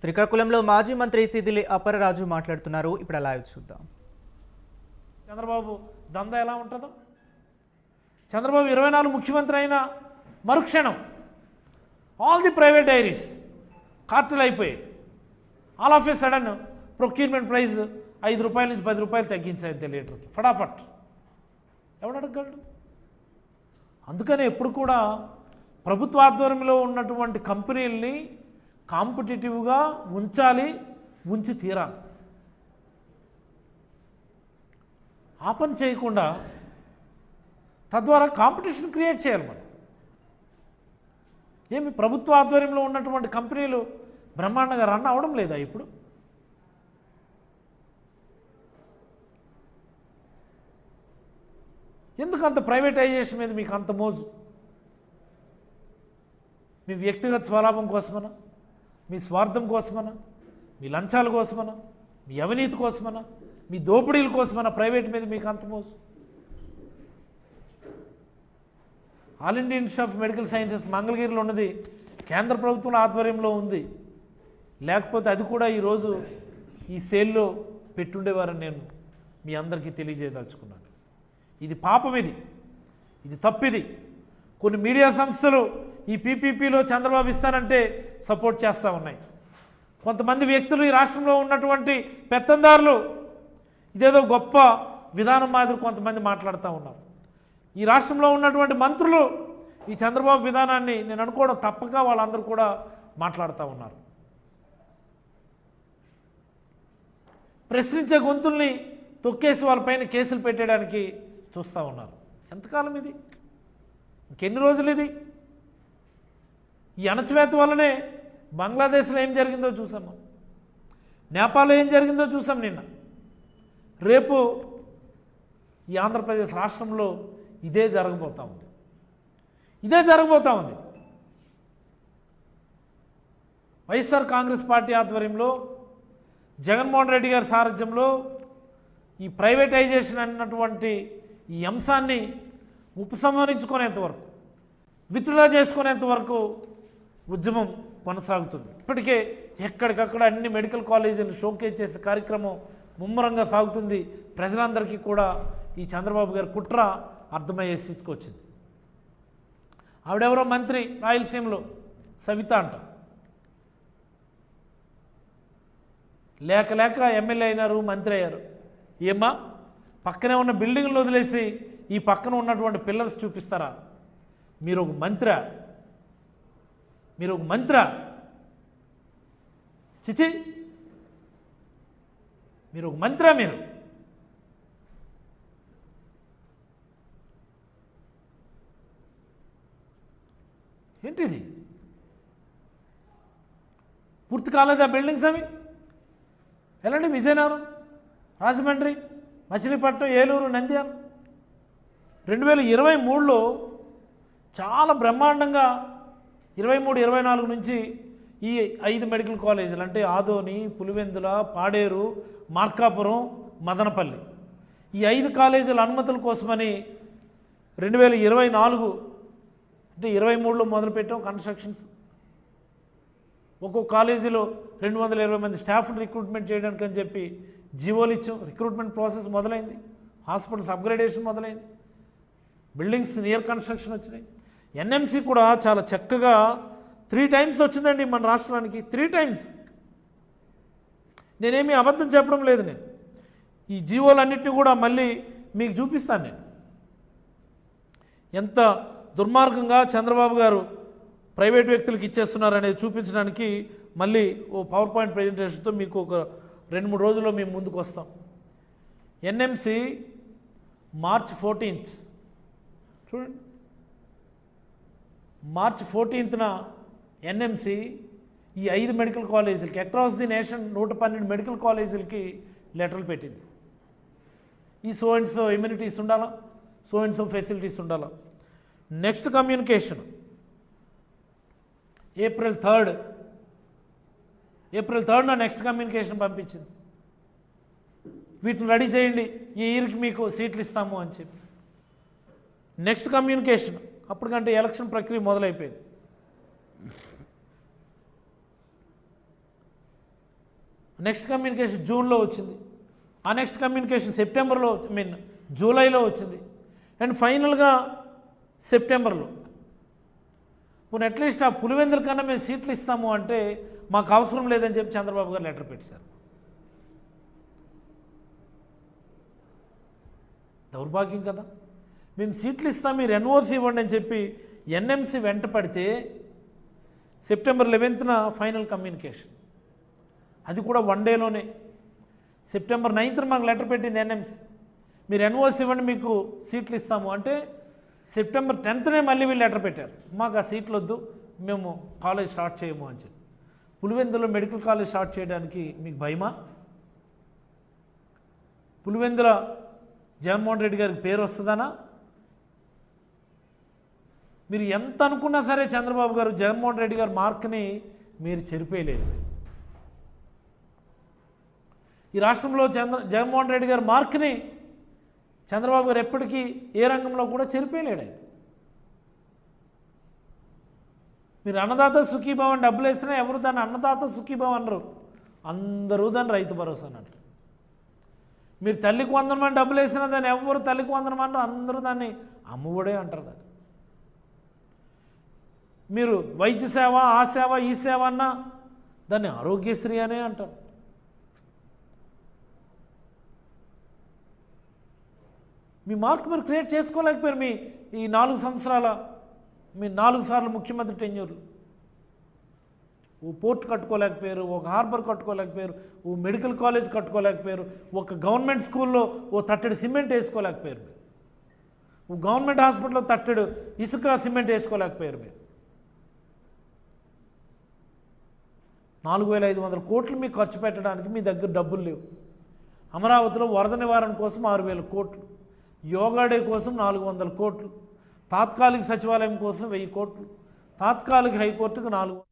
శ్రీకాకుళంలో మాజీ మంత్రి సిదిలి అప్పరరాజు మాట్లాడుతున్నారు. ఇప్పుడు లైవ్ చూద్దాం. చంద్రబాబు దందా ఎలా ఉంటుందో, చంద్రబాబు 24 ముఖ్యమంత్రి అయిన మరుక్షణం ఆల్ ది ప్రైవేట్ డైరీస్ కార్టులు అయిపోయాయి. All of A sudden procurement price 5 రూపాయల నుంచి 10 రూపాయలు తగ్గించాయి లీటర్కి ఫటాఫట్. ఎవడు అడగలడు? అందుకనే ఎప్పుడు కూడా ప్రభుత్వ ఆధ్వర్యంలో ఉన్నటువంటి కంపెనీలని కాంపిటేటివ్గా ఉంచాలి, ఉంచి తీరాలి. ఆ పని చేయకుండా తద్వారా కాంపిటీషన్ క్రియేట్ చేయాలి. మనం ఏమి ప్రభుత్వ ఆధ్వర్యంలో ఉన్నటువంటి కంపెనీలు బ్రహ్మాండంగా రన్ అవడం లేదా? ఇప్పుడు ఎందుకు అంత ప్రైవేటైజేషన్ మీద మీకు అంత మోజు? మీ వ్యక్తిగత స్వలాభం కోసమనా, మీ స్వార్థం కోసమనా, మీ లంచాల కోసమనా, మీ అవినీతి కోసమనా, మీ దోపిడీల కోసమనా ప్రైవేట్ మీద మీకు అంత మోజు? All India institute of medical sciences మంగళగిరిలో ఉన్నది కేంద్ర ప్రభుత్వం ఆధ్వర్యంలో ఉంది. లేకపోతే అది కూడా ఈరోజు ఈ సేల్లో పెట్టుండేవారని నేను మీ అందరికీ తెలియజేయదలుచుకున్నాను. ఇది పాపం, ఇది తప్పిది. కొన్ని మీడియా సంస్థలు ఈ పీపీపీలో చంద్రబాబు ఇస్తానంటే సపోర్ట్ చేస్తూ ఉన్నాయి. కొంతమంది వ్యక్తులు ఈ రాష్ట్రంలో ఉన్నటువంటి పెత్తందారులు ఇదేదో గొప్ప విధానం మాదిరి కొంతమంది మాట్లాడుతూ ఉన్నారు. ఈ రాష్ట్రంలో ఉన్నటువంటి మంత్రులు ఈ చంద్రబాబు విధానాన్ని నేను అనుకోవడం తప్పక వాళ్ళందరూ కూడా మాట్లాడుతూ ఉన్నారు. ప్రశ్నించే గొంతుల్ని తొక్కేసి వాళ్ళపైన కేసులు పెట్టడానికి చూస్తూ ఉన్నారు. ఎంతకాలం ఇది? ఇంకెన్ని రోజులు ఇది? ఈ అణచివేత వల్లనే బంగ్లాదేశ్లో ఏం జరిగిందో చూసాము, నేపాల్లో ఏం జరిగిందో చూసాం నిన్న. రేపు ఈ ఆంధ్రప్రదేశ్ రాష్ట్రంలో ఇదే జరగబోతూ ఉంది. వైఎస్ఆర్ కాంగ్రెస్ పార్టీ ఆధ్వర్యంలో జగన్మోహన్ రెడ్డి గారి సారథ్యంలో ఈ ప్రైవేటైజేషన్ అన్నటువంటి ఈ అంశాన్ని ఉపసంహరించుకునేంత వరకు, విత్డ్రా చేసుకునేంత వరకు ఉద్యమం కొనసాగుతుంది. ఇప్పటికే ఎక్కడికక్కడ అన్ని మెడికల్ కాలేజీలు షోకేజ్ చేసే కార్యక్రమం ముమ్మరంగా సాగుతుంది. ప్రజలందరికీ కూడా ఈ చంద్రబాబు గారి కుట్ర అర్థమయ్యే స్థితికి వచ్చింది. ఆవిడెవరో మంత్రి రాయలసీమలో సవిత అంట, లేక ఎమ్మెల్యే అయినారు, మంత్రి అయ్యారు. ఏమ్మా, పక్కనే ఉన్న బిల్డింగ్లు వదిలేసి ఈ పక్కన ఉన్నటువంటి పిల్లర్స్ చూపిస్తారా? మీరు ఒక మంత్రా? చిచి, మీరు ఒక మంత్రా? మీరు ఏంటిది? పూర్తి కాలేదా బిల్డింగ్స్ అవి? ఎలాంటి? విజయనగరం, రాజమండ్రి, మచిలీపట్నం, ఏలూరు, నంద్యాల 2023లో చాలా బ్రహ్మాండంగా 23-24 నుంచి ఈ 5 మెడికల్ కాలేజీలు అంటే ఆదోని, పులివెందుల, పాడేరు, మార్కాపురం, మదనపల్లి ఈ 5 కాలేజీల అనుమతుల కోసమని 2024 అంటే 23లో మొదలుపెట్టాం కన్స్ట్రక్షన్స్. ఒక్కొక్క కాలేజీలో 220 మంది స్టాఫ్ని రిక్రూట్మెంట్ చేయడానికి అని చెప్పి జీవోలు ఇచ్చాం. రిక్రూట్మెంట్ ప్రాసెస్ మొదలైంది, హాస్పిటల్స్ అప్గ్రేడేషన్ మొదలైంది, బిల్డింగ్స్ నియర్ కన్స్ట్రక్షన్ వచ్చినాయి. ఎన్ఎంసీ కూడా చాలా చక్కగా 3 టైమ్స్ వచ్చిందండి మన రాష్ట్రానికి. 3 టైమ్స్. నేనేమీ అబద్ధం చెప్పడం లేదు. నేను ఈ జీవోలన్నింటినీ కూడా మళ్ళీ మీకు చూపిస్తాను. నేను ఎంత దుర్మార్గంగా చంద్రబాబు గారు ప్రైవేట్ వ్యక్తులకు ఇచ్చేస్తున్నారనేది చూపించడానికి మళ్ళీ ఓ పవర్ పాయింట్ ప్రజెంటేషన్తో మీకు ఒక 2-3 రోజుల్లో మేము ముందుకు వస్తాం. ఎన్ఎంసీ March 14th చూడండి, March 14th ఎన్ఎంసీ ఈ 5 మెడికల్ కాలేజీలకి అక్రాస్ ది నేషన్ 112 మెడికల్ కాలేజీలకి లెటర్లు పెట్టింది. ఈ సో అండ్ సో ఇమ్యూనిటీస్ ఉండాలా, సో అండ్ సో ఫెసిలిటీస్ ఉండాలా. Next communication April 3rd next communication పంపించింది. వీటిని రెడీ చేయండి, ఈ ఇయర్కి మీకు సీట్లు ఇస్తాము అని చెప్పి. నెక్స్ట్ కమ్యూనికేషన్ అప్పటికంటే ఎలక్షన్ ప్రక్రియ మొదలైపోయింది. నెక్స్ట్ కమ్యూనికేషన్ జూన్లో వచ్చింది, ఆ నెక్స్ట్ కమ్యూనికేషన్ సెప్టెంబర్లో జూలైలో వచ్చింది, అండ్ ఫైనల్గా సెప్టెంబర్లో. ఇప్పుడు అట్లీస్ట్ ఆ పులివెందుల కన్నా మేము సీట్లు ఇస్తాము అంటే మాకు అవసరం లేదని చెప్పి చంద్రబాబు గారు లెటర్ పెట్టారు. దౌర్భాగ్యం కదా. మేము సీట్లు ఇస్తాం, మీరు ఎన్ఓసి ఇవ్వండి అని చెప్పి ఎన్ఎంసీ వెంట పడితే సెప్టెంబర్ 11న ఫైనల్ కమ్యూనికేషన్, అది కూడా 1 డేలోనే. సెప్టెంబర్ 9న మాకు లెటర్ పెట్టింది ఎన్ఎంసీ, మీరు ఎన్ఓసి ఇవ్వండి మీకు సీట్లు ఇస్తాము అంటే సెప్టెంబర్ 10నే మళ్ళీ వీళ్ళు లెటర్ పెట్టారు, మాకు ఆ సీట్లు వద్దు, మేము కాలేజ్ స్టార్ట్ చేయము అని చెప్పి. పులివెందులో మెడికల్ కాలేజ్ స్టార్ట్ చేయడానికి మీకు భయమా? పులివెందుల జగన్మోహన్ రెడ్డి గారికి పేరు వస్తుందనా? మీరు ఎంత అనుకున్నా సరే చంద్రబాబు గారు జగన్మోహన్ రెడ్డి గారి మార్క్ని మీరు చెరిపేయలేదు. ఈ రాష్ట్రంలో జగన్మోహన్ రెడ్డి గారి మార్క్ని చంద్రబాబు గారు ఎప్పటికీ ఏ రంగంలో కూడా చెరిపేయలేడు. మీరు అన్నదాత సుఖీభావం అని డబ్బులు వేసినా ఎవరు దాన్ని అన్నదాత సుఖీభావం అనరు, అందరూ దాన్ని రైతు భరోసా అన్నట్టు. మీరు తల్లికి 100 మంది డబ్బులు వేసినా దాన్ని ఎవరు తల్లికి 100 మంది అందరూ దాన్ని అమ్ముబడే అంటారు. దాన్ని మీరు వైద్య సేవ, ఆ సేవ, ఈ సేవ అన్నా దాన్ని ఆరోగ్యశ్రీ అనే అంటారు. మీ మార్క్ మీరు క్రియేట్ చేసుకోలేకపోయారు. మీ ఈ 4 సంవత్సరాల మీ 4 సార్లు ముఖ్యమంత్రి టెన్యూర్లు. ఓ పోర్ట్ కట్టుకోలేకపోయారు, ఒక హార్బర్ కట్టుకోలేకపోయారు, ఓ మెడికల్ కాలేజ్ కట్టుకోలేకపోయారు, ఒక గవర్నమెంట్ స్కూల్లో ఓ తట్టెడు సిమెంట్ వేసుకోలేకపోయారు, ఓ గవర్నమెంట్ హాస్పిటల్లో తట్టెడు ఇసుక సిమెంట్ వేసుకోలేకపోయారు. మీరు 4,500 కోట్లు మీకు ఖర్చు పెట్టడానికి మీ దగ్గర డబ్బులు లేవు. అమరావతిలో వరద నివారణ కోసం 6,000 కోట్లు, యోగా డే కోసం 400 కోట్లు, తాత్కాలిక సచివాలయం కోసం 1000 కోట్లు, తాత్కాలిక హైకోర్టుకు 400